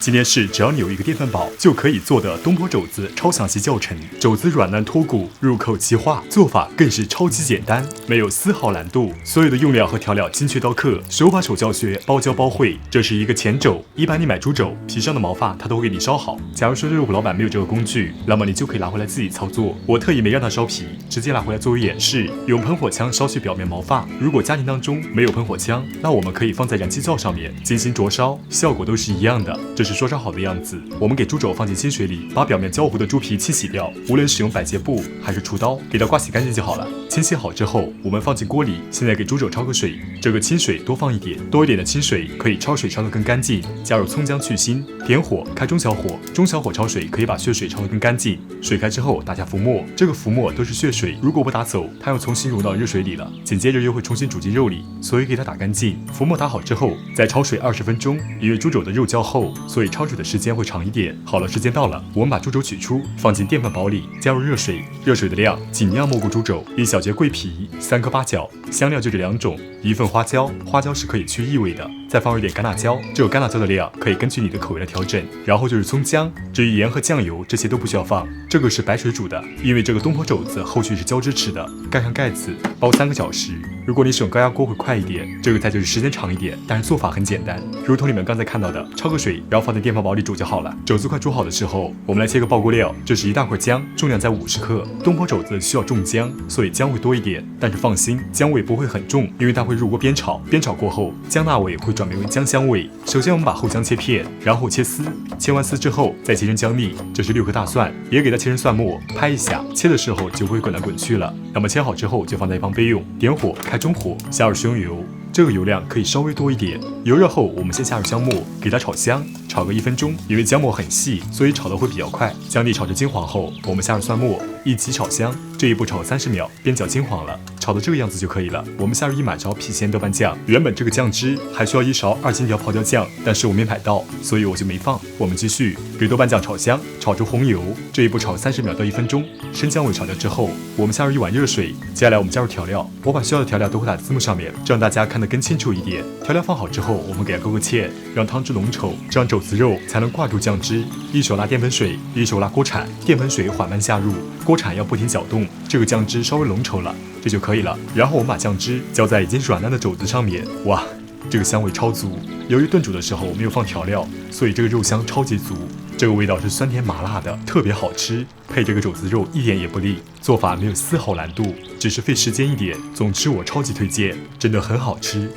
今天是只要你有一个电饭煲就可以做的东坡肘子超详细教程，肘子软嫩脱骨，入口即化，做法更是超级简单，没有丝毫难度，所有的用料和调料精确到克，手把手教学，包教包会。这是一个前肘，一般你买猪肘，皮上的毛发它都会给你烧好。假如说肉铺老板没有这个工具，那么你就可以拿回来自己操作。我特意没让它烧皮，直接拿回来作为演示，用喷火枪烧去表面毛发。如果家庭当中没有喷火枪，那我们可以放在燃气灶上面进行灼烧，效果都是一样的。这是说烧好的样子。我们给猪肘放进清水里，把表面焦糊的猪皮清洗掉，无论使用百洁布还是锄刀，给它刮洗干净就好了。清洗好之后，我们放进锅里，现在给猪肘焯个水，这个清水多放一点，多一点的清水可以焯水焯得更干净。加入葱姜去腥，点火开中小火，中小火焯水可以把血水焯得更干净。水开之后打下浮沫，这个浮沫都是血水，如果不打走，它又重新融到热水里了，紧接着又会重新煮进肉里，所以给它打干净。浮沫打好之后，再焯水20分钟，因为猪肘的肉较厚，所以焯水的时间会长一点。好了，时间到了，我们把猪肘取出，放进电饭煲里，加入热水，热水的量尽量没过猪肘。1小节桂皮，3颗八角，香料就这2种，1份花椒，花椒是可以去异味的，再放入点干辣椒，这个干辣椒的量可以根据你的口味来调整。然后就是葱姜，至于盐和酱油这些都不需要放，这个是白水煮的，因为这个东坡肘子后续是浇汁吃的。盖上盖子，煲3个小时。如果你使用高压锅会快一点，这个菜就是时间长一点，但是做法很简单，如同你们刚才看到的，焯个水，然后放在电饭煲里煮就好了。肘子快煮好的时候，我们来切个爆锅料，这是1大块姜，重量在50克。东坡肘子需要重姜，所以姜会多一点，但是放心，姜味不会很重，因为它会入锅煸炒，煸炒过后，姜辣味会转变为姜香味。首先我们把后姜切片，然后切丝，切完丝之后再切成姜粒，这是6颗大蒜，也给它切成蒜末，拍一下，切的时候就不会滚来滚去了。那么切好之后就放在一旁备用。点火开中火，下入食用油，这个油量可以稍微多一点。油热后，我们先下入姜末，给它炒香，炒个1分钟。因为姜末很细，所以炒得会比较快。姜粒炒至金黄后，我们下入蒜末，一起炒香。这一步炒30秒，边角金黄了，炒到这个样子就可以了。我们下入1满勺郫县豆瓣酱，原本这个酱汁还需要1勺2荆条泡椒酱，但是我没买到，所以我就没放。我们继续给豆瓣酱炒香，炒出红油。这一步炒30秒到1分钟，生姜味炒掉之后，我们下入1碗热水。接下来我们加入调料，我把需要的调料都会打字幕上面，这样大家看得更清楚一点。调料放好之后，我们给它勾个芡，让汤汁浓稠，这样肘子肉才能挂住酱汁。一手拉淀粉水，一手拉锅铲，淀粉水缓慢下入，锅铲要不停搅动，这个酱汁稍微浓稠了，这就可以了。然后我们把酱汁浇在已经软烂的肘子上面，哇，这个香味超足。由于炖煮的时候没有放调料，所以这个肉香超级足，这个味道是酸甜麻辣的，特别好吃。配这个肘子肉一点也不腻，做法没有丝毫难度，只是费时间一点。总之我超级推荐，真的很好吃。